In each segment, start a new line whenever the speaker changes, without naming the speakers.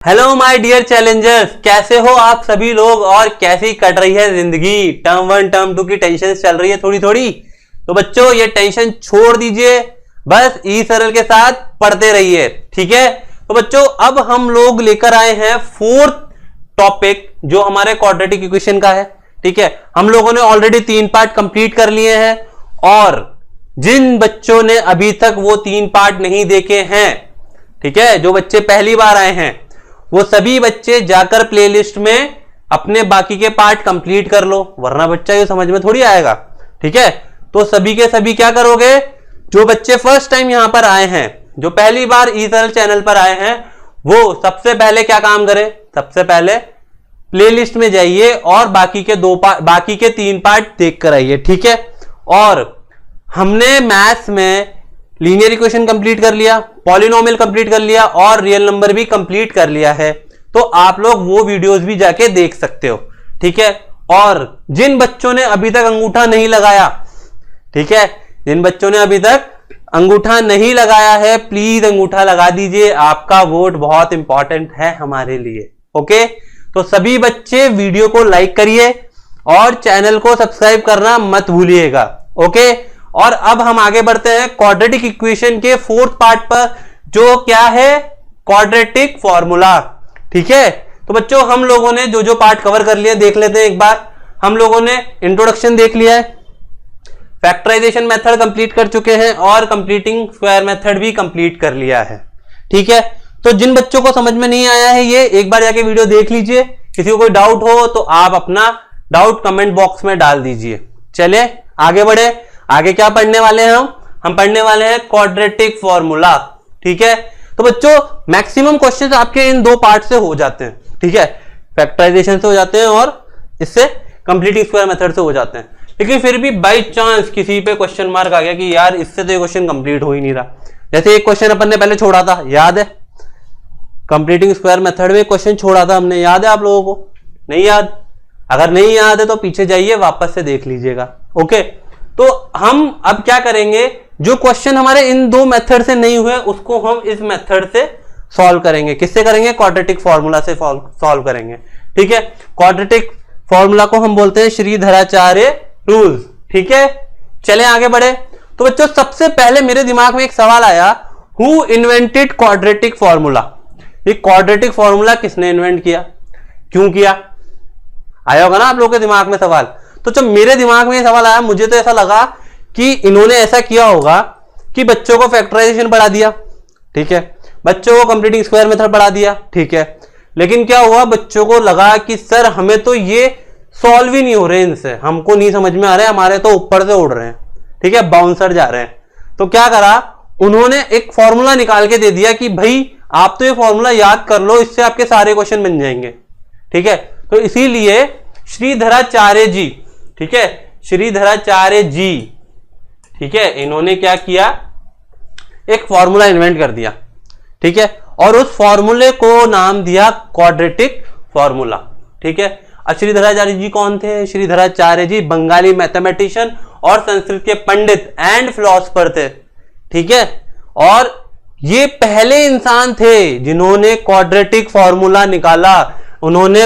Hello my dear Challengers, कैसे हो आप सभी लोग और कैसी कट रही है जिंदगी। टर्म 1 टर्म 2 की टेंशन चल रही है थोड़ी थोड़ी। तो बच्चों ये टेंशन छोड़ दीजिए, बस ई सरल के साथ पढ़ते रहिए, ठीक है। तो बच्चों अब हम लोग लेकर आए हैं फोर्थ टॉपिक जो हमारे क्वाड्रेटिक इक्वेशन का है, ठीक है। हम लोगों ने ऑलरेडी 3 पार्ट कंप्लीट कर लिए हैं और जिन बच्चों ने अभी तक वो 3 पार्ट नहीं देखे हैं, ठीक है, जो बच्चे पहली बार आए हैं वो सभी बच्चे जाकर प्लेलिस्ट में अपने बाकी के पार्ट कंप्लीट कर लो, वरना बच्चा ये समझ में थोड़ी आएगा, ठीक है। तो सभी के सभी क्या करोगे, जो बच्चे फर्स्ट टाइम यहां पर आए हैं, जो पहली बार ई सरल चैनल पर आए हैं, वो सबसे पहले क्या काम करें, सबसे पहले प्लेलिस्ट में जाइए और बाकी के 3 पार्ट देख कर आइए, ठीक है। और हमने मैथ्स में लीनियर इक्वेशन कंप्लीट कर लिया, पॉलिनोमियल कंप्लीट कर लिया और रियल नंबर भी कंप्लीट कर लिया है, तो आप लोग वो वीडियोस भी जाके देख सकते हो, ठीक है। और जिन बच्चों ने अभी तक अंगूठा नहीं लगाया, ठीक है, जिन बच्चों ने अभी तक अंगूठा नहीं लगाया है, प्लीज अंगूठा लगा दीजिए, आपका वोट बहुत इंपॉर्टेंट है हमारे लिए, ओके। तो सभी बच्चे वीडियो को लाइक करिए और चैनल को सब्सक्राइब करना मत भूलिएगा, ओके। और अब हम आगे बढ़ते हैं क्वाड्रेटिक इक्वेशन के फोर्थ पार्ट पर, जो क्या है, क्वाड्रेटिक फॉर्मूला, ठीक है। तो बच्चों हम लोगों ने जो जो पार्ट कवर कर लिया देख लेते हैं एक बार। हम लोगों ने इंट्रोडक्शन देख लिया है, फैक्टराइजेशन मेथड कंप्लीट कर चुके हैं और कंप्लीटिंग स्क्वायर मेथड भी कंप्लीट कर लिया है, ठीक है। तो जिन बच्चों को समझ में नहीं आया है ये एक बार जाके वीडियो देख लीजिए, किसी को कोई डाउट हो तो आप अपना डाउट कमेंट बॉक्स में डाल दीजिए। चलिए आगे बढ़े, आगे क्या पढ़ने वाले हैं हम पढ़ने वाले हैं क्वाड्रेटिक फॉर्मूला, ठीक है। तो बच्चों मैक्सिमम क्वेश्चंस आपके इन 2 पार्ट से हो जाते हैं, ठीक है, फैक्टराइजेशन से हो जाते हैं और इससे कंप्लीटिंग स्क्वायर मेथड से हो जाते हैं। लेकिन फिर भी बाई चांस किसी पे क्वेश्चन मार्क आ गया कि यार इससे तो ये क्वेश्चन कंप्लीट हो ही नहीं रहा, जैसे एक क्वेश्चन अपन ने पहले छोड़ा था, याद है, कंप्लीटिंग स्क्वायर मेथड में क्वेश्चन छोड़ा था हमने, याद है आप लोगों को? नहीं याद? अगर नहीं याद है तो पीछे जाइए वापस से देख लीजिएगा, ओके। तो हम अब क्या करेंगे, जो क्वेश्चन हमारे इन 2 मेथड से नहीं हुए उसको हम इस मेथड से सॉल्व करेंगे। किससे करेंगे? क्वाड्रेटिक फॉर्मूला से सॉल्व करेंगे, ठीक है। क्वाड्रेटिक फॉर्मूला को हम बोलते हैं श्रीधराचार्य रूल्स, ठीक है। चले आगे बढ़े। तो बच्चों सबसे पहले मेरे दिमाग में एक सवाल आया, हु इन्वेंटेड क्वाड्रेटिक फॉर्मूला? ये क्वाड्रेटिक फॉर्मूला किसने इन्वेंट किया, क्यों किया? आया होगा ना आप लोगों के दिमाग में सवाल। तो जब मेरे दिमाग में ये सवाल आया, मुझे तो ऐसा लगा कि इन्होंने ऐसा किया होगा कि बच्चों को फैक्टराइजेशन पढ़ा दिया, ठीक है, बच्चों को कंप्लीटिंग स्क्वायर मेथड पढ़ा दिया, ठीक है। लेकिन क्या हुआ, बच्चों को लगा कि सर हमें तो ये सॉल्व ही नहीं हो रहे, इनसे हमको नहीं समझ में आ रहे, हमारे तो ऊपर से उड़ रहे हैं, ठीक है, बाउंसर जा रहे हैं। तो क्या करा, उन्होंने एक फॉर्मूला निकाल के दे दिया कि भाई आप तो ये फॉर्मूला याद कर लो, इससे आपके सारे क्वेश्चन बन जाएंगे, ठीक है। तो इसीलिए श्रीधराचार्य जी, ठीक है, श्रीधराचार्य जी, ठीक है, इन्होंने क्या किया, एक फॉर्मूला इन्वेंट कर दिया, ठीक है, और उस फॉर्मूले को नाम दिया क्वाड्रेटिक फॉर्मूला, ठीक है। श्रीधराचार्य जी कौन थे? श्रीधराचार्य जी बंगाली मैथमेटिशियन और संस्कृत के पंडित एंड फिलोसोफर थे, ठीक है। और ये पहले इंसान थे जिन्होंने क्वाड्रेटिक फॉर्मूला निकाला। उन्होंने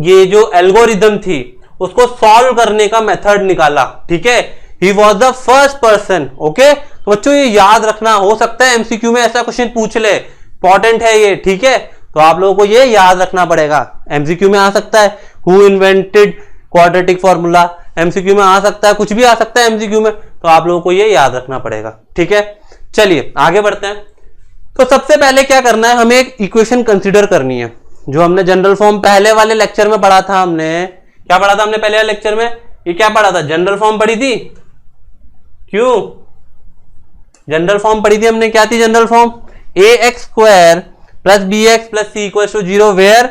ये जो एल्गोरिदम थी उसको सॉल्व करने का मेथड निकाला, ठीक है। He was the first person, okay. तो बच्चों ये याद रखना, हो सकता है एमसीक्यू में ऐसा क्वेश्चन पूछ ले, इंपॉर्टेंट है ये, ठीक है। तो आप लोगों को ये याद रखना पड़ेगा, एमसीक्यू में आ सकता है who invented quadratic formula, MCQ में आ सकता है, कुछ भी आ सकता है एमसीक्यू में, तो आप लोगों को ये याद रखना पड़ेगा, ठीक है। चलिए आगे बढ़ते हैं। तो सबसे पहले क्या करना है, हमें एक इक्वेशन कंसिडर करनी है, जो हमने जनरल फॉर्म पहले वाले लेक्चर में पढ़ा था। हमने क्या पढ़ा था? हमने पहले वाले लेक्चर में ये क्या पढ़ा था? जनरल फॉर्म पढ़ी थी। क्यों जनरल फॉर्म पढ़ी थी हमने? क्या थी general form? ax square plus bx plus c equals to 0 where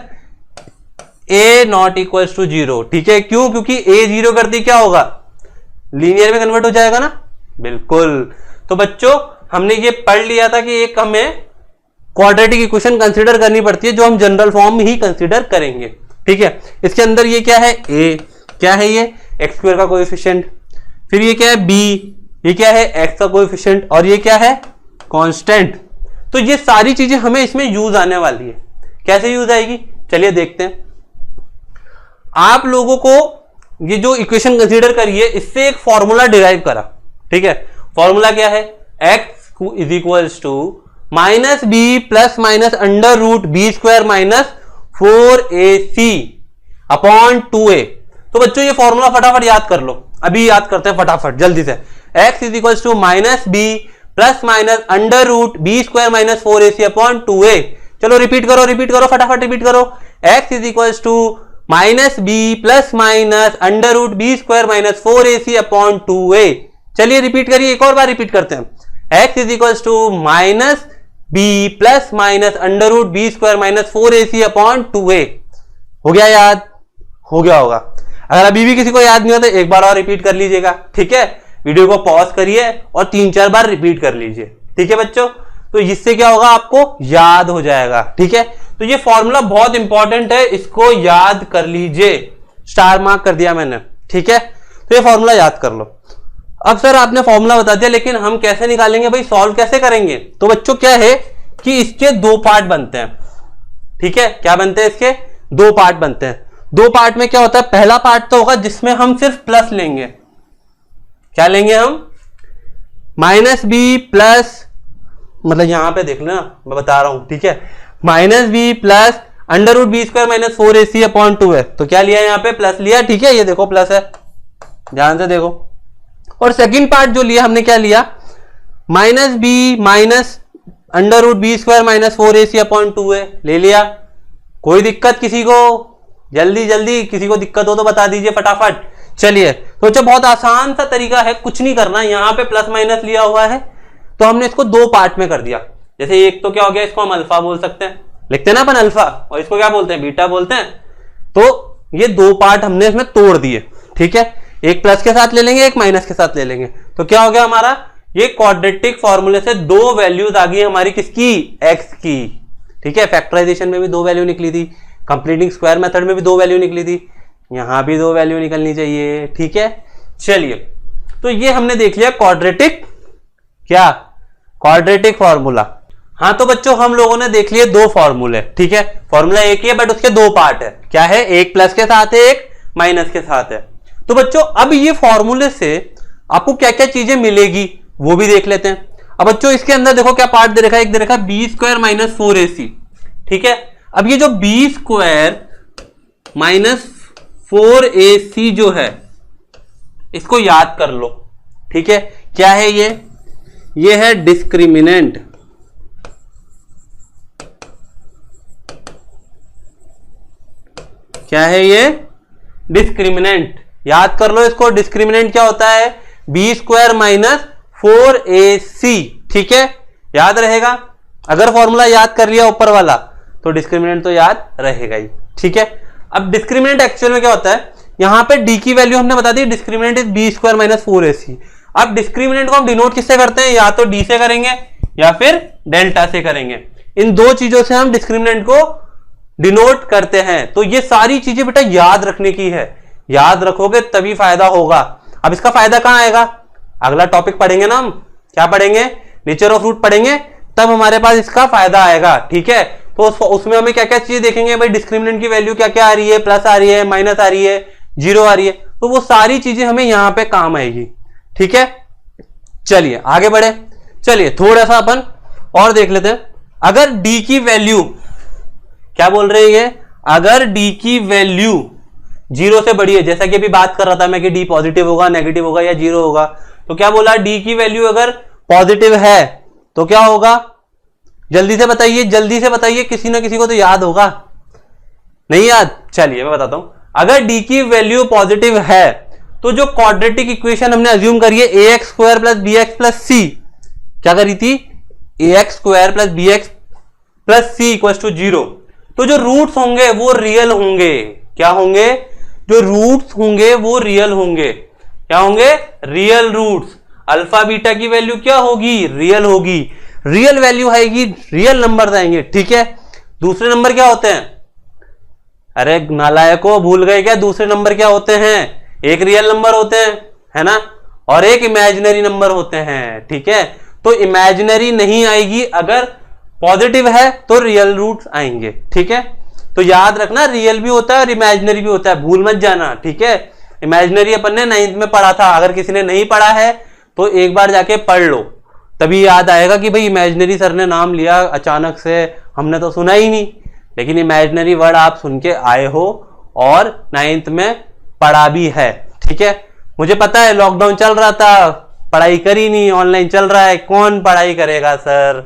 a not equals to 0, ठीक है। क्यों? क्योंकि a 0 करती क्या होगा, लीनियर में कन्वर्ट हो जाएगा ना, बिल्कुल। तो बच्चों हमने ये पढ़ लिया था कि एक हमें क्वाड्रेटिक इक्वेशन कंसीडर करनी पड़ती है जो हम जनरल फॉर्म ही कंसीडर करेंगे, ठीक है। इसके अंदर ये क्या है, a क्या है, ये एक्स स्क्वायर का कोएफिशिएंट, फिर ये क्या है b, ये क्या है एक्स का कोएफिशिएंट, और ये क्या है कांस्टेंट। तो ये सारी चीजें हमें इसमें यूज आने वाली है, कैसे यूज आएगी, चलिए देखते हैं। आप लोगों को ये जो इक्वेशन कंसीडर करिए, इससे एक फॉर्मूला डिराइव करा, ठीक है। फॉर्मूला क्या है, x is equals to minus b plus minus under root b square minus 4ac upon 2a। तो बच्चों ये फॉर्मूला फटाफट याद कर लो, अभी याद करते हैं फटाफट जल्दी से। x is equals to minus b plus minus under root b square minus 4ac upon 2a। चलो रिपीट करो फटाफट रिपीट करो। x is equals to minus b plus minus under root b square minus 4ac upon 2a। चलिए repeat करिए, एक और बार repeat करते हैं। x is equals to minus b plus minus under root b square minus 4ac upon 2a। हो गया याद, हो गया होगा। अगर अभी भी किसी को याद नहीं होता एक बार और रिपीट कर लीजिएगा, ठीक है। वीडियो को पॉज करिए और 3-4 बार रिपीट कर लीजिए, ठीक है बच्चों। तो इससे क्या होगा, आपको याद हो जाएगा, ठीक है। तो ये फॉर्मूला बहुत इंपॉर्टेंट है, इसको याद कर लीजिए। स्टार मार्क कर दिया मैंने, ठीक है। तो ये फॉर्मूला याद कर लो। अब सर आपने फॉर्मूला बता दिया, लेकिन हम कैसे निकालेंगे भाई, सॉल्व कैसे करेंगे। तो बच्चों क्या है कि इसके 2 पार्ट बनते हैं, ठीक है। क्या बनते हैं, इसके 2 पार्ट बनते हैं। 2 पार्ट में क्या होता है, पहला पार्ट तो होगा जिसमें हम सिर्फ प्लस लेंगे। क्या लेंगे हम, माइनस बी प्लस, मतलब यहां पे देख लेना मैं बता रहा हूं, ठीक है। Minus b plus under root b square minus 4ac upon 2 है। तो क्या लिया यहाँ पे, प्लस लिया, ठीक है। ये देखो प्लस है, ध्यान से देखो। और सेकंड पार्ट जो लिया हमने, क्या लिया, minus b minus under root b square minus 4ac upon 2 है, ले लिया। कोई दिक्कत किसी को, जल्दी जल्दी किसी को दिक्कत हो तो बता दीजिए फटाफट। चलिए तो बच्चों बहुत आसान सा तरीका है, कुछ नहीं करना। यहां पे प्लस माइनस लिया हुआ है तो हमने इसको 2 पार्ट में कर दिया। जैसे एक तो क्या हो गया, इसको हम अल्फा बोल सकते हैं, लिखते हैं ना अपन अल्फा, और इसको क्या बोलते हैं, बीटा बोलते हैं। तो ये 2 पार्ट हमने इसमें तोड़ दिए, ठीक है। एक प्लस के साथ ले लेंगे, एक माइनस के साथ ले लेंगे। तो क्या हो गया हमारा, ये क्वाड्रेटिक फॉर्मूले से 2 वैल्यूज आ गई हमारी, किसकी, x की, ठीक है। फैक्टराइजेशन में भी 2 वैल्यू निकली थी, कंप्लीटिंग स्क्वायर मेथड में भी 2 वैल्यू निकली थी, यहां भी 2 वैल्यू निकलनी चाहिए, ठीक है। चलिए तो ये हमने देख लिया क्वाड्रेटिक, क्या, क्वाड्रेटिक फॉर्मूला। हाँ तो बच्चों हम लोगों ने देख लिए 2 फॉर्मूले, ठीक है। फॉर्मूला एक ही है बट उसके 2 पार्ट है। क्या है, एक प्लस के साथ है, एक माइनस के साथ है। तो बच्चों अब ये फॉर्मूले से आपको क्या क्या चीजें मिलेगी वो भी देख लेते हैं। अब बच्चों इसके अंदर देखो क्या पार्ट दे रखा है, एक दे रखा है बी स्क्वायर माइनस 4ac, ठीक है। अब ये जो बी स्क्वायर माइनस 4ac जो है, इसको याद कर लो, ठीक है। क्या है ये है डिस्क्रिमिनेंट, क्या है ये, डिस्क्रिमिनेंट। याद कर लो इसको, डिस्क्रिमिनेंट क्या होता है, बी स्क्वायर माइनस 4ac, ठीक है। याद रहेगा, अगर फॉर्मूला याद कर लिया ऊपर वाला तो डिस्क्रिमिनेंट तो याद रहेगा ही, ठीक है। अब डिस्क्रिमिनेंट एक्चुअल में क्या होता है, यहां पे डी की वैल्यू हमने बता दी, discriminant is B square minus 4ac। अब डिस्क्रिमिनेंट को हम डिनोट किससे करते हैं, या तो डी से करेंगे या फिर डेल्टा से करेंगे। इन 2 चीजों से हम डिस्क्रिमिनेंट को डिनोट करते हैं। तो ये सारी चीजें बेटा याद रखने की है, याद रखोगे तभी फायदा होगा। अब इसका फायदा कहां आएगा, अगला टॉपिक पढ़ेंगे ना हम, क्या पढ़ेंगे, नेचर ऑफ रूट पढ़ेंगे, तब हमारे पास इसका फायदा आएगा, ठीक है। तो उसमें हमें क्या क्या चीजें देखेंगे भाई, डिस्क्रिमिनेंट की वैल्यू क्या क्या आ रही है, प्लस आ रही है, माइनस आ रही है, 0 आ रही है, तो वो सारी चीजें हमें यहां पे काम आएगी, ठीक है। चलिए आगे बढ़े, चलिए थोड़ा सा अपन और देख लेते हैं। अगर डी की वैल्यू, क्या बोल रही है, अगर डी की वैल्यू 0 से बड़ी है, जैसा कि अभी बात कर रहा था मैं कि डी पॉजिटिव होगा, नेगेटिव होगा या 0 होगा, तो क्या बोला, डी की वैल्यू अगर पॉजिटिव है तो क्या होगा, जल्दी से बताइए, जल्दी से बताइए, किसी ना किसी को तो याद होगा, नहीं याद, चलिए मैं बताता हूं। अगर डी की वैल्यू पॉजिटिव है तो जो क्वाड्रेटिक इक्वेशन हमने अज्यूम करी है ax square plus bx plus c, क्या करी थी, ax square plus bx plus c equal to 0, तो जो रूट्स होंगे वो रियल होंगे। क्या होंगे, जो रूट्स होंगे वो रियल होंगे। क्या होंगे, रियल रूट्स। अल्फा बीटा की वैल्यू क्या होगी, रियल होगी। रियल वैल्यू आएगी, रियल नंबर आएंगे, ठीक है। दूसरे नंबर क्या होते हैं, अरे नालायकों भूल गए क्या, दूसरे नंबर क्या होते हैं, एक रियल नंबर होते हैं, है ना, और एक इमेजिनरी नंबर होते हैं, ठीक है। तो इमेजिनरी नहीं आएगी अगर पॉजिटिव है तो रियल रूट्स आएंगे, ठीक है। तो याद रखना रियल भी होता है और इमेजिनरी भी होता है, भूल मत जाना, ठीक है। इमेजिनरी अपन ने 9th में पढ़ा था, अगर किसी ने नहीं पढ़ा है तो एक बार जाके पढ़ लो, तभी याद आएगा कि भाई इमेजिनरी सर ने नाम लिया अचानक से, हमने तो सुना ही नहीं, लेकिन इमेजिनरी वर्ड आप सुन के आए हो और 9th में पढ़ा भी है, ठीक है। मुझे पता है लॉकडाउन चल रहा था, पढ़ाई करी नहीं, ऑनलाइन चल रहा है, कौन पढ़ाई करेगा सर,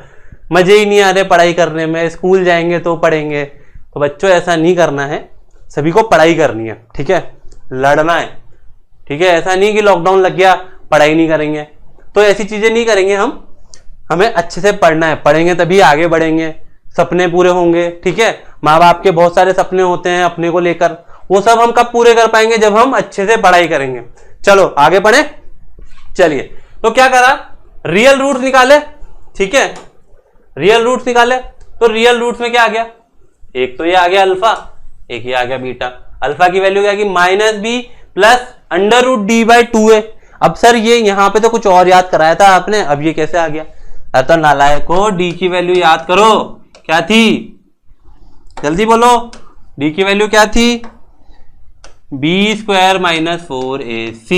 मजे ही नहीं आ रहे पढ़ाई करने में, स्कूल जाएंगे तो पढ़ेंगे। तो बच्चों ऐसा नहीं करना है, सभी को पढ़ाई करनी है, ठीक है, लड़ना है, ठीक है। ऐसा नहीं कि लॉकडाउन लग गया पढ़ाई नहीं करेंगे, तो ऐसी चीजें नहीं करेंगे हम, हमें अच्छे से पढ़ना है, पढ़ेंगे तभी आगे बढ़ेंगे, सपने पूरे होंगे, ठीक है। माँ बाप के बहुत सारे सपने होते हैं अपने को लेकर, वो सब हम कब पूरे कर पाएंगे, जब हम अच्छे से पढ़ाई करेंगे। चलो आगे बढ़े, चलिए। तो क्या करा, रियल रूट्स निकाले, ठीक है, रियल रूट्स निकाले। तो रियल रूट्स में क्या आ गया, एक तो ये आ गया अल्फा, एक ये आ गया बीटा। अल्फा की वैल्यू क्या की -b plus under root D by 2a। अब सर ये यहां पे तो कुछ और याद कराया था आपने, अब ये कैसे आ गया। तो नालायक को डी की वैल्यू याद करो, क्या थी, जल्दी बोलो, डी की वैल्यू क्या थी, b² - 4ac,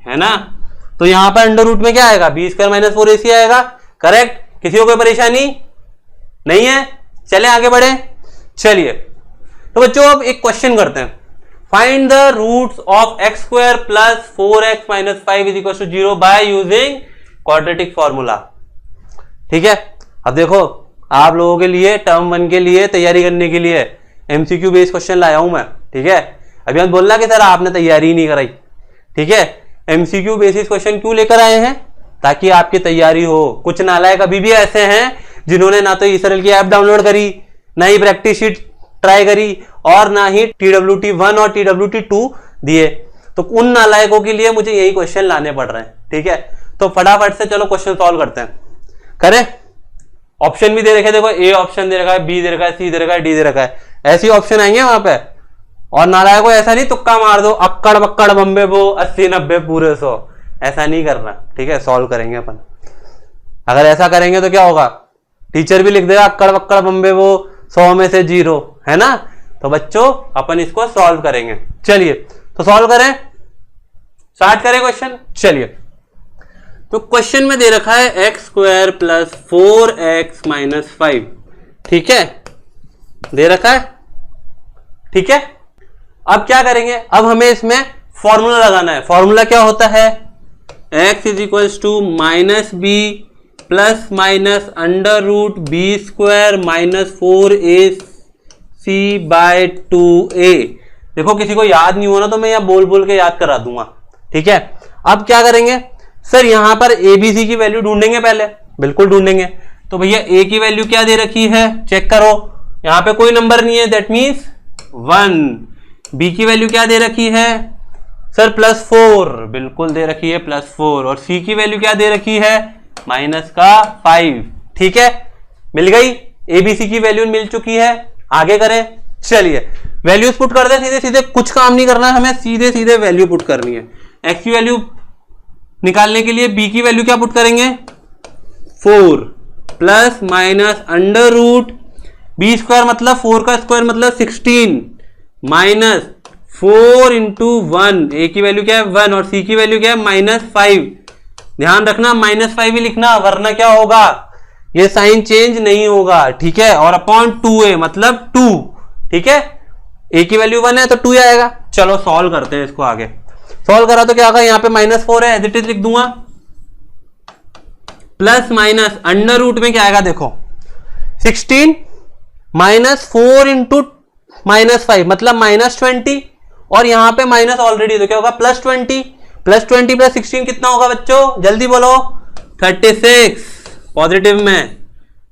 है ना। तो यहां पर अंडर रूट में क्या आएगा, b² - 4ac आएगा, करेक्ट। किसी को कोई परेशानी नहीं है, चलें आगे बढ़े। चलिए तो बच्चों अब एक क्वेश्चन करते हैं, find the roots of x² + 4x - 5 = 0 by using quadratic formula, ठीक है। अब देखो आप लोगों के लिए टर्म 1 के लिए तैयारी करने के लिए MCQ बेस्ड क्वेश्चन लाया हूं मैं, ठीक है। अभी हम बोलना कि सर आपने तैयारी नहीं कराई, ठीक है। MCQ बेसिस क्वेश्चन क्यों लेकर आए हैं, ताकि आपकी तैयारी हो। कुछ नालायक अभी भी ऐसे हैं जिन्होंने ना तो इसरल की ऐप डाउनलोड करी, ना ही प्रैक्टिस शीट ट्राई करी, और ना ही TWT1 और TWT2 दिए। तो उन नालायकों के लिए मुझे यही क्वेश्चन लाने पड़ रहे हैं, ठीक है। तो फटाफट से चलो क्वेश्चन सॉल्व करते हैं, करें। ऑप्शन भी दे रखे, देखो ए ऑप्शन दे रखा है, बी दे रखा है, सी दे रखा है, डी दे रखा है, ऐसी ऑप्शन आएंगे वहां पे। और नालायकों ऐसा नहीं तुक्का मार दो, अक्कड़ बक्कड़ बम्बे वो 80 90 पूरे 100, ऐसा नहीं करना, ठीक है। सॉल्व करेंगे अपन, अगर ऐसा करेंगे तो क्या होगा, टीचर भी लिख देगा अक्कड़ बक्कड़ बम्बे वो 100 में से 0, है ना। तो बच्चों अपन इसको सॉल्व करेंगे, चलिए तो सॉल्व करें, स्टार्ट करें क्वेश्चन। चलिए तो क्वेश्चन में दे रखा है x² + 4x - 5, ठीक है, दे रखा है, ठीक है। अब क्या करेंगे, अब हमें इसमें फॉर्मूला लगाना है। फॉर्मूला क्या होता है, x = -b + under root b² - 4ac/2a। देखो किसी को याद नहीं हो ना तो मैं यहाँ बोल बोल के याद करा दूंगा, ठीक है। अब क्या करेंगे सर, यहां पर abc की वैल्यू ढूंढेंगे पहले, बिल्कुल ढूंढेंगे। तो भैया a की वैल्यू क्या दे रखी है, चेक करो, यहां पे कोई नंबर नहीं है, दैट मीन्स 1। b की वैल्यू क्या दे रखी है सर, +4, बिल्कुल दे रखी है +4। और c की वैल्यू क्या दे रखी है, -5, ठीक है। मिल गई, abc की वैल्यू मिल चुकी है, आगे करें। चलिए वैल्यूज पुट कर दे सीधे सीधे, कुछ काम नहीं करना है हमें, सीधे सीधे वैल्यू पुट करनी है। x की वैल्यू निकालने के लिए b की वैल्यू क्या पुट करेंगे, 4 + अंडर रूट b² मतलब 4 का स्क्वायर मतलब 16 -4 × 1, a की वैल्यू क्या है 1 और c की वैल्यू क्या है -5। ध्यान रखना -5 ही लिखना, वरना क्या होगा, ये साइन चेंज नहीं होगा, ठीक है। और अपॉन 2a मतलब 2, ठीक है। a की वैल्यू 1 है तो 2 आएगा। चलो सॉल्व करते हैं इसको, आगे सॉल्व करा तो क्या होगा, यहाँ पे -4 है, एज इट इज लिख दूंगा, प्लस माइनस अंडर रूट में क्या आएगा, देखो 16 -4 × -5 मतलब -20, और यहां पे माइनस ऑलरेडी, तो क्या होगा +20 + 16 कितना होगा बच्चों, जल्दी बोलो, 36 पॉजिटिव में,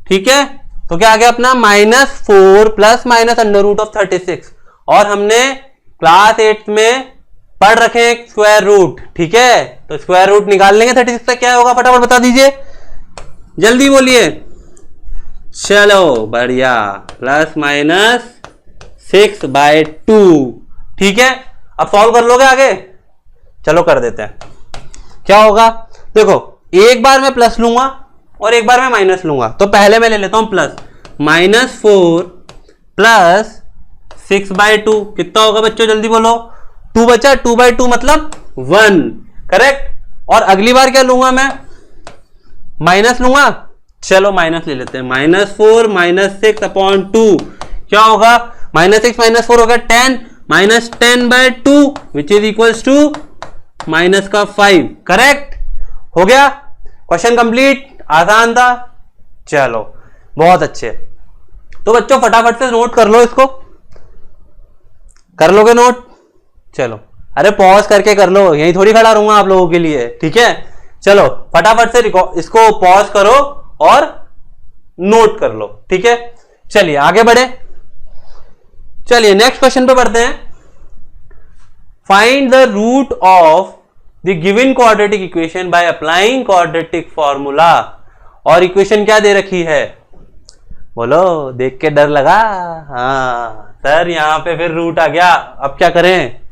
ठीक है। तो क्या आ गया अपना -4 ± √36, और हमने क्लास 8 में पढ़ रखे हैं स्क्वायर रूट, ठीक है। तो स्क्वायर रूट निकाल लेंगे 36 का, क्या होगा फटाफट बता दीजिए, जल्दी बोलिए। चलो बढ़िया, ±6/2, ठीक है। अब सॉल्व कर लोगे आगे, चलो कर देते हैं। क्या होगा देखो, एक बार मैं प्लस लूंगा और एक बार मैं माइनस लूंगा। तो पहले मैं ले लेता हूं प्लस, -4 प्लस 6/2 कितना होगा बच्चों, जल्दी बोलो। 2 बचा, 2/2 मतलब 1, करेक्ट। और अगली बार क्या लूंगा मैं, माइनस लूंगा। चलो माइनस ले लेते हैं, -4 -6/2 क्या होगा, -6 -4 हो गया 10, -10/2 which is equals to -5, correct हो गया। क्वेश्चन कंप्लीट, आसान था। चलो बहुत अच्छे। तो बच्चों फटाफट से नोट कर लो, इसको कर लोगे नोट। चलो अरे पॉज करके कर लो, यहीं थोड़ी खड़ा रहूंगा आप लोगों के लिए, ठीक है। चलो फटाफट से इसको पॉज करो और नोट कर लो, ठीक है। चलिए आगे बढ़े, चलिए नेक्स्ट क्वेश्चन पे बढ़ते हैं। Find the root of the given quadratic equation by applying quadratic formula. और इक्वेशन क्या दे रखी है, बोलो, देख के डर लगा। हाँ सर यहां पे फिर रूट आ गया, अब क्या करें।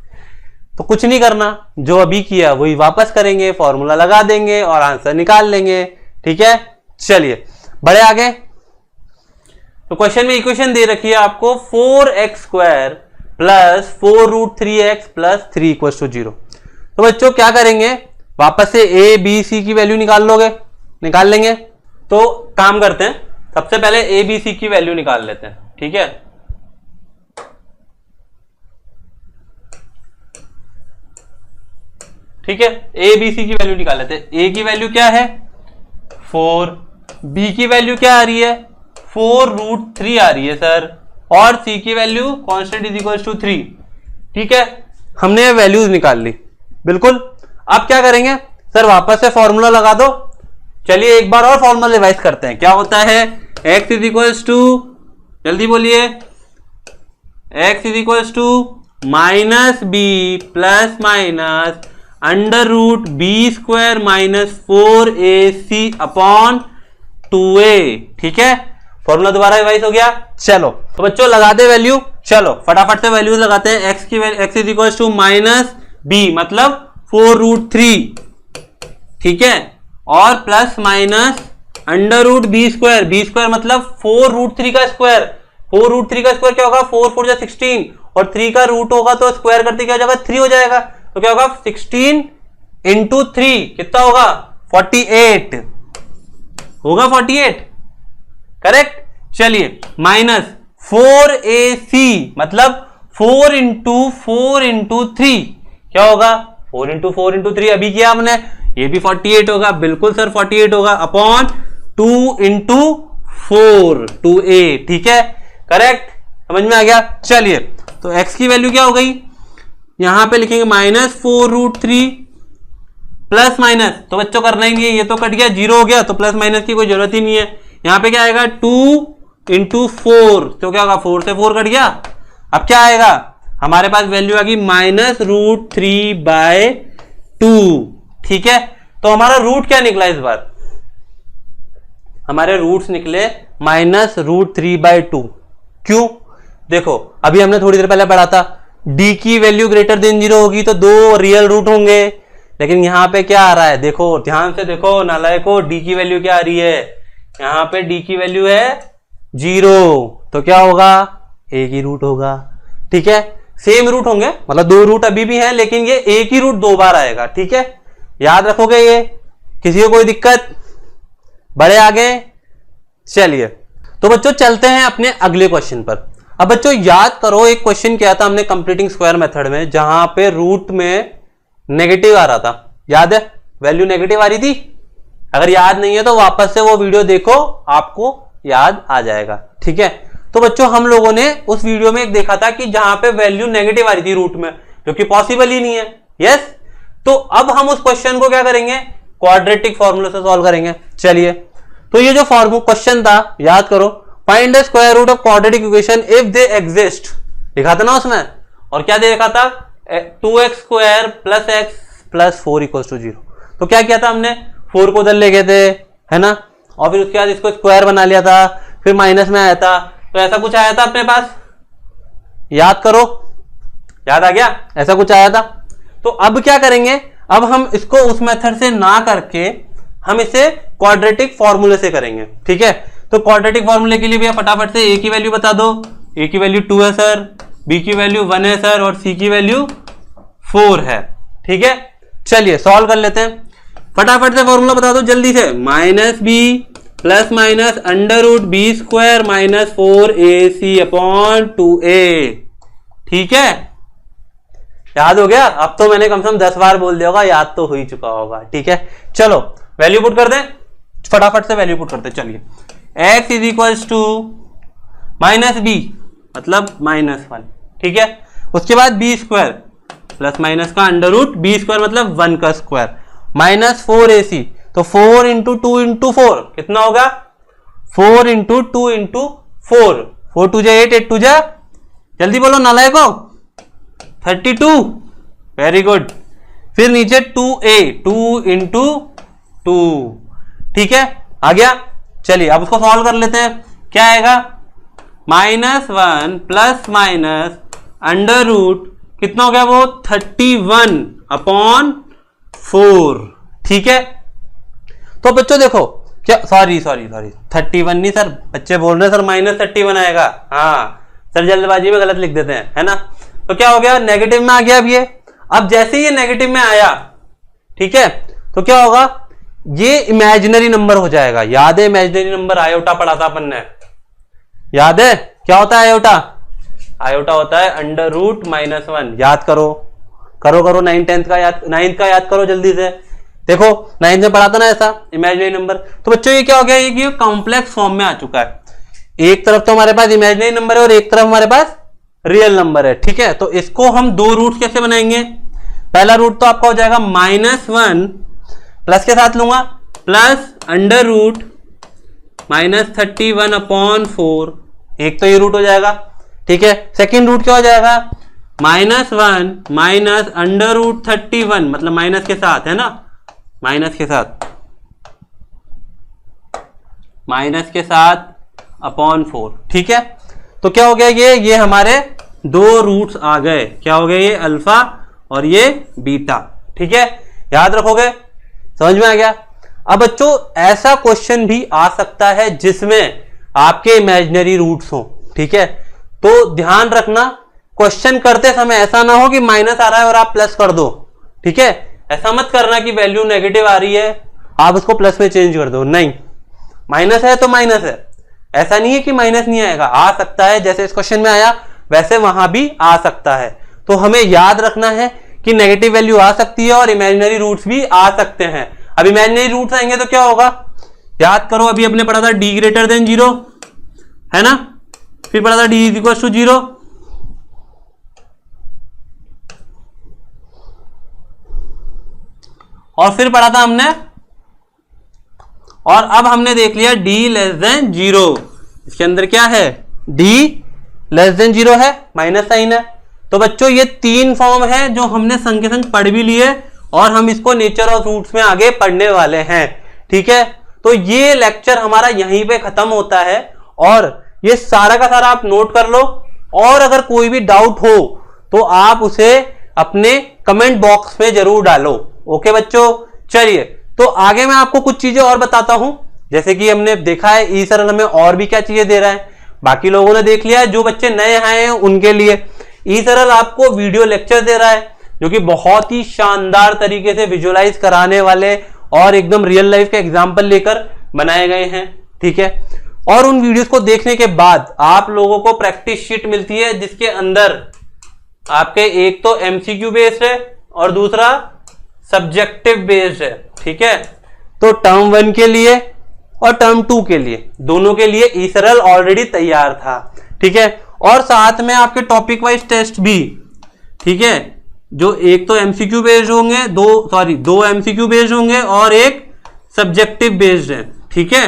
तो कुछ नहीं करना, जो अभी किया वही वापस करेंगे, फॉर्मूला लगा देंगे और आंसर निकाल लेंगे, ठीक है। चलिए बढ़े आगे। तो क्वेश्चन में इक्वेशन दे रखी है आपको 4x² प्लस 4√3x प्लस 3 = 0। तो बच्चों क्या करेंगे, वापस से a b c की वैल्यू निकाल लेंगे। तो काम करते हैं, सबसे पहले a b c की वैल्यू निकाल लेते हैं, ठीक है। ठीक है, a b c की वैल्यू निकाल लेते हैं। a की वैल्यू क्या है 4, b की वैल्यू क्या आ रही है 4√3 आ रही है सर, और c की value constant is equal to 3, ठीक है। हमने वैल्यूज निकाल ली, बिल्कुल। अब क्या करेंगे सर, वापस से फॉर्मूला लगा दो। चलिए एक बार और फॉर्मूला रिवाइज करते हैं। क्या होता है, x इज इक्वल्स टू, जल्दी बोलिए, x is equals to -b plus minus √b² - 4ac/2a, ठीक है। फॉर्मूला दोबारा रिवाइज हो गया। चलो तो बच्चों लगा दे वैल्यू, चलो फटाफट से वैल्यूज लगाते हैं। x की value x is equals to -b मतलब 4√3, ठीक है, और प्लस माइनस √b² b² मतलब 4√3 का स्क्वायर। 4√3 का स्क्वायर क्या होगा, 4 4 जा 16 और 3 का रूट होगा तो स्क्वायर करते क्या हो जाएगा, 3 हो जाएगा। तो क्या होगा 16 × 3 कितना होगा 48 होगा, 48, करेक्ट। चलिए माइनस 4ac मतलब 4 × 4 × 3 क्या होगा, 4 × 4 × 3 अभी किया हमने, ये भी 48 होगा, बिल्कुल सर 48 होगा, अपॉन 2 × 4 2a, ठीक है, करेक्ट, समझ में आ गया। चलिए तो x की वैल्यू क्या हो गई, यहां पे लिखेंगे -4√3 प्लस माइनस, तो बच्चों करना ही नहीं है, ये तो कट गया, 0 हो गया, तो प्लस माइनस की कोई जरूरत ही नहीं है। यहां पे क्या आएगा 2 × 4, तो क्या होगा 4 से 4 कट गया। अब क्या आएगा, हमारे पास वैल्यू आ गई -√3/2, ठीक है। तो हमारा रूट क्या निकला इस बार, हमारे रूट्स निकले -√3/2। क्यों, देखो अभी हमने थोड़ी देर पहले पढ़ा था d की वैल्यू ग्रेटर देन 0 होगी तो 2 रियल रूट होंगे, लेकिन यहां पे क्या आ रहा है, देखो ध्यान से देखो नालायको, d की वैल्यू क्या आ रही है, यहां पे d की वैल्यू है 0, तो क्या होगा एक ही रूट होगा, ठीक है। सेम रूट होंगे, मतलब 2 रूट अभी भी हैं, लेकिन ये एक ही रूट 2 बार आएगा, ठीक है, याद रखोगे ये, किसी को कोई दिक्कत, बड़े आगे। चलिए तो बच्चों चलते हैं अपने अगले क्वेश्चन पर। अब बच्चों याद करो, एक क्वेश्चन किया था हमने कंप्लीटिंग स्क्वायर मेथड में, जहां पे रूट में नेगेटिव आ रहा था, याद है, वैल्यू नेगेटिव आ रही थी। अगर याद नहीं है तो वापस से वो वीडियो देखो, आपको याद आ जाएगा, ठीक है। तो बच्चों हम लोगों ने उस वीडियो में एक देखा था कि जहां पे वैल्यू नेगेटिव आ रही थी रूट में, जो कि पॉसिबल ही नहीं है, यस। तो अब हम उस क्वेश्चन को क्या करेंगे, क्वाड्रेटिक फॉर्मूला से सॉल्व करेंगे। चलिए तो ये जो क्वेश्चन था याद करो, find the square root of quadratic equation if they exist, लिखा था ना उसमें, और क्या दे रखा था 2x² + x + 4 = 0। तो क्या किया था हमने, 4 को उधर ले गए थे, है ना, और फिर उसके बाद इसको स्क्वायर बना लिया था, फिर माइनस में आया था, तो ऐसा कुछ आया था अपने पास, याद करो, याद आ गया, ऐसा कुछ आया था। तो अब क्या करेंगे, अब हम इसको उस मेथड से ना करके हम इसे क्वाड्रेटिक फॉर्मूले से करेंगे। ठीक है, तो क्वाड्रेटिक फॉर्मूले के लिए भैया फटाफट से ए की वैल्यू बता दो। ए की वैल्यू 2 है सर, बी की वैल्यू 1 है सर, और सी की वैल्यू 4 है। ठीक है, चलिए सॉल्व कर लेते हैं। फटाफट से फॉर्मूला बता दो जल्दी से। Minus b plus minus under root b square minus 4ac upon 2a। ठीक है, याद हो गया? अब तो मैंने कम से कम 10 बार बोल दिया होगा, याद तो हो ही चुका होगा। ठीक है, चलो वैल्यू पुट कर दें, फटाफट से वैल्यू पुट करते हैं। चलिए, x is equals to minus b मतलब -1। ठीक है, उसके बाद बी स्क्वायर प्लस माइनस का अंडर रूट बी स्क्वायर मतलब 1 का स्क्वायर माइनस 4ac। तो 4 इंटू 2 इंटू 4 कितना होगा? 4 इंटू 2 इंटू 4, 4 2 जा 8, 8 2 जा, जल्दी बोलो नालायको, 32। Very good. फिर नीचे 2a, 2 इंटू 2। ठीक है, आ गया। चलिए अब उसको सॉल्व कर लेते हैं। क्या आएगा? -1 प्लस माइनस अंडर रूट कितना हो गया वो? 31 अपॉन 4। ठीक है, तो बच्चों देखो क्या, सॉरी 31 नहीं सर, बच्चे बोल रहे हैं सर -31 आएगा। हाँ सर, जल्दबाजी में गलत लिख देते हैं, है ना। तो क्या हो गया? नेगेटिव में आ गया अब ये। अब जैसे ही ये नेगेटिव में आया, ठीक है, तो क्या होगा? ये इमेजिनरी नंबर हो जाएगा। याद है इमेजिनरी नंबर आयोटा पढ़ा था अपन ने, याद है? क्या होता है आयोटा? आयोटा होता है अंडर रूट -1। याद करो, करो 9th का याद करो जल्दी से। देखो 9th में पढ़ा था ना ऐसा इमेजिनरी नंबर। तो बच्चों ये क्या हो गया? ये कॉम्प्लेक्स फॉर्म में आ चुका है। एक तरफ तो हमारे पास इमेजिनरी नंबर है और एक तरफ हमारे पास रियल नंबर है। ठीक है, तो इसको हम दो रूट्स कैसे बनाएंगे? पहला रूट तो आपका हो जाएगा -1 प्लस के साथ लूंगा प्लस अंडर रूट -31 अपॉन 4। एक तो ये रूट हो जाएगा। ठीक है, सेकेंड रूट क्या हो जाएगा? -1 माइनस अंडर रूट 31 मतलब माइनस के साथ, है ना, माइनस के साथ अपॉन 4। ठीक है, तो क्या हो गया? ये हमारे दो रूट्स आ गए। क्या हो गए? ये अल्फा और ये बीटा। ठीक है, याद रखोगे? समझ में आ गया? अब बच्चों ऐसा क्वेश्चन भी आ सकता है जिसमें आपके इमेजिनरी रूट्स हो। ठीक है, तो ध्यान रखना क्वेश्चन करते समय ऐसा ना हो कि माइनस आ रहा है और आप प्लस कर दो। ठीक है, ऐसा मत करना कि वैल्यू नेगेटिव आ रही है आप उसको प्लस में चेंज कर दो। नहीं, माइनस है तो माइनस है, ऐसा नहीं है कि माइनस नहीं आएगा, आ सकता है। जैसे इस क्वेश्चन में आया वैसे वहां भी आ सकता है। तो हमें याद रखना है कि नेगेटिव वैल्यू आ सकती है और इमेजिनरी रूट्स भी आ सकते हैं। अब इमेजिनरी रूट्स आएंगे तो क्या होगा? याद करो, अभी अपने पढ़ा था d ग्रेटर देन 0, है ना, फिर पढ़ा था d इज इक्वल टू 0, और फिर पढ़ा था हमने, और अब हमने देख लिया d लेस देन 0। इसके अंदर क्या है? d लेस देन 0 है, माइनस साइन है। तो बच्चों ये तीन फॉर्म है जो हमने संग के संग पढ़ भी लिए और हम इसको नेचर ऑफ रूट्स में आगे पढ़ने वाले हैं। ठीक है, तो ये लेक्चर हमारा यहीं पे खत्म होता है और ये सारा का सारा आप नोट कर लो, और अगर कोई भी डाउट हो तो आप उसे अपने कमेंट बॉक्स में जरूर डालो। ओके बच्चों, चलिए तो आगे मैं आपको कुछ चीजें और बताता हूं। जैसे कि हमने देखा है ई सरल हमें और भी क्या चीजें दे रहा है, बाकी लोगों ने देख लिया है। जो बच्चे नए आए हैं उनके लिए ई सरल आपको वीडियो लेक्चर दे रहा है जो कि बहुत ही शानदार तरीके से विजुअलाइज कराने वाले और एकदम रियल लाइफ के एग्जाम्पल लेकर बनाए गए हैं। ठीक है, और उन वीडियोस को देखने के बाद आप लोगों को प्रैक्टिस शीट मिलती है जिसके अंदर आपके एक तो एमसीक्यू बेस्ड है और दूसरा सब्जेक्टिव बेस्ड है। ठीक है, तो टर्म 1 के लिए और टर्म 2 के लिए, दोनों के लिए ई सरल ऑलरेडी तैयार था। ठीक है, और साथ में आपके टॉपिक वाइज टेस्ट भी। ठीक है, जो एक तो एमसीक्यू बेस्ड होंगे, दो एमसीक्यू बेस्ड होंगे और एक सब्जेक्टिव बेस्ड है। ठीक है,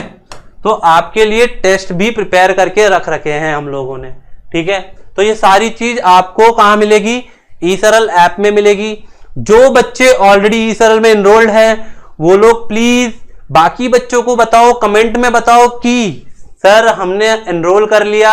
तो आपके लिए टेस्ट भी प्रिपेयर करके रख रखे हैं हम लोगों ने। ठीक है, तो ये सारी चीज आपको कहां मिलेगी? ई सरल ऐप में मिलेगी। जो बच्चे ऑलरेडी ई सरल में एनरोल्ड हैं वो लोग प्लीज बाकी बच्चों को बताओ, कमेंट में बताओ कि सर हमने एनरोल कर लिया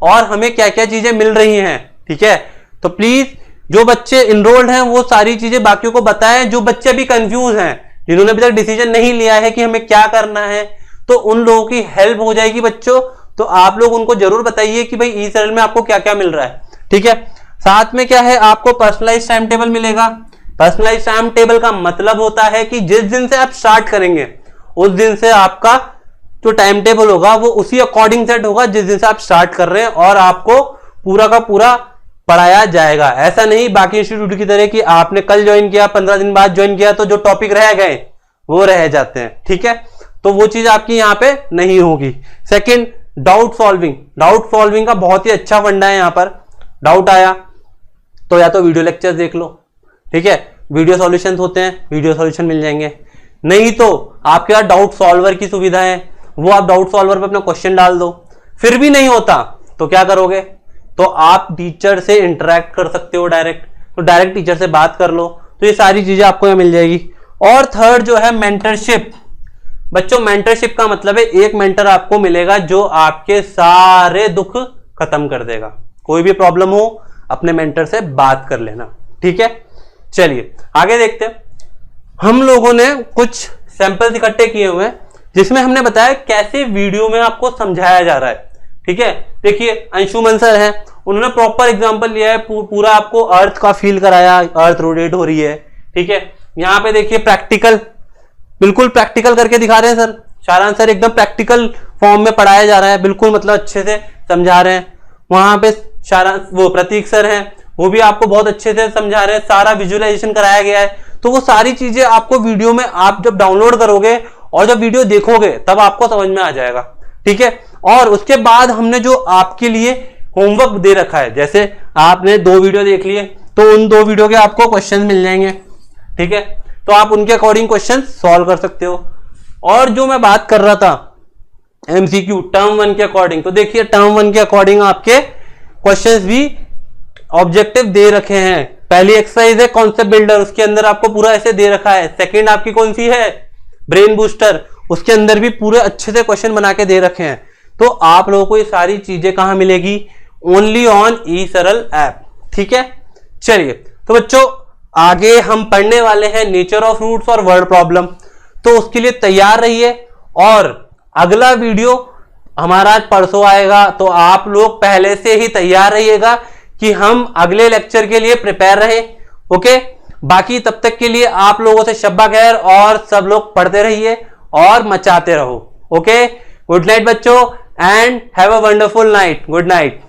और हमें क्या क्या चीजें मिल रही हैं। ठीक है, तो प्लीज जो बच्चे एनरोल्ड हैं वो सारी चीजें बाकियों को बताएं, जो बच्चे भी कंफ्यूज हैं। जिन्होंने अभी तक डिसीजन नहीं लिया है कि हमें क्या करना है, तो उन लोगों की हेल्प हो जाएगी बच्चों। तो आप लोग उनको जरूर बताइए कि भाई ई सरल में आपको क्या क्या मिल रहा है, ठीक है। साथ में क्या है, आपको पर्सनलाइज टाइम टेबल मिलेगा। पर्सनलाइज टाइम टेबल का मतलब होता है कि जिस दिन से आप स्टार्ट करेंगे उस दिन से आपका जो टाइम टेबल होगा वो उसी अकॉर्डिंग सेट होगा जिस दिन से आप स्टार्ट कर रहे हैं, और आपको पूरा का पूरा पढ़ाया जाएगा। ऐसा नहीं बाकी इंस्टीट्यूट की तरह कि आपने कल ज्वाइन किया 15 दिन बाद ज्वाइन किया तो जो टॉपिक रह गए वो रह जाते हैं, ठीक है। तो वो चीज आपकी यहां पे नहीं होगी। Second, doubt solving. Doubt solving का बहुत ही अच्छा फंडा है। यहां पर डाउट आया तो या तो वीडियो लेक्चर देख लो, ठीक है, वीडियो सॉल्यूशंस होते हैं, वीडियो सॉल्यूशन मिल जाएंगे। नहीं तो आपके पास डाउट सॉल्वर की सुविधा है, वो आप डाउट सॉल्वर पे अपना क्वेश्चन डाल दो। फिर भी नहीं होता तो क्या करोगे, तो आप टीचर से इंटरेक्ट कर सकते हो डायरेक्ट, तो डायरेक्ट टीचर से बात कर लो। तो ये सारी चीजें आपको यहाँ मिल जाएगी। और थर्ड जो है मेंटरशिप। बच्चों मेंटरशिप का मतलब है एक मेंटर आपको मिलेगा जो आपके सारे दुख खत्म कर देगा। कोई भी प्रॉब्लम हो अपने मेंटर से बात कर लेना, ठीक है। चलिए आगे देखते हैं। हम लोगों ने कुछ सैंपल्स इकट्ठे किए हुए हैं जिसमें हमने बताया कैसे वीडियो में आपको समझाया जा रहा है, ठीक है। देखिए अंशुमन सर है, उन्होंने प्रॉपर एग्जांपल लिया है, पूरा आपको अर्थ का फील कराया, अर्थ रोटेट हो रही है, ठीक है। यहाँ पे देखिए प्रैक्टिकल, बिल्कुल प्रैक्टिकल करके दिखा रहे हैं सर। शारांश सर एकदम प्रैक्टिकल फॉर्म में पढ़ाया जा रहा है, बिल्कुल मतलब अच्छे से समझा रहे हैं। वहां पे शारांश वो प्रतीक सर हैं, वो भी आपको बहुत अच्छे से समझा रहे हैं, सारा विजुअलाइजेशन कराया गया है। तो वो सारी चीजें आपको वीडियो में आप जब डाउनलोड करोगे और जब वीडियो देखोगे तब आपको समझ में आ जाएगा, ठीक है। और उसके बाद हमने जो आपके लिए होमवर्क दे रखा है, जैसे आपने 2 वीडियो देख लिए तो उन 2 वीडियो के आपको क्वेश्चन मिल जाएंगे, ठीक है। तो आप उनके अकॉर्डिंग क्वेश्चन सॉल्व कर सकते हो। और जो मैं बात कर रहा था एमसीक्यू टर्म 1 के अकॉर्डिंग, तो देखिए टर्म 1 के अकॉर्डिंग आपके क्वेश्चंस भी ऑब्जेक्टिव दे रखे हैं। पहली एक्सरसाइज है कॉन्सेप्ट बिल्डर, उसके अंदर आपको पूरा ऐसे दे रखा है। सेकंड आपकी कौन सी है, ब्रेन बूस्टर, उसके अंदर भी पूरे अच्छे से क्वेश्चन बना के दे रखे हैं। तो आप लोगों को ये सारी चीजें कहां मिलेगी, ओनली ऑन ई सरल ऐप, ठीक है। चलिए तो बच्चों आगे हम पढ़ने वाले हैं नेचर ऑफ रूट्स और वर्ड प्रॉब्लम, तो उसके लिए तैयार रहिए। और अगला वीडियो हमारा आज परसों आएगा, तो आप लोग पहले से ही तैयार रहिएगा कि हम अगले लेक्चर के लिए प्रिपेयर रहें, ओके। बाकी तब तक के लिए आप लोगों से शब्बा खैर, और सब लोग पढ़ते रहिए और मचाते रहो, ओके। गुड नाइट बच्चों and have a wonderful night. Good night.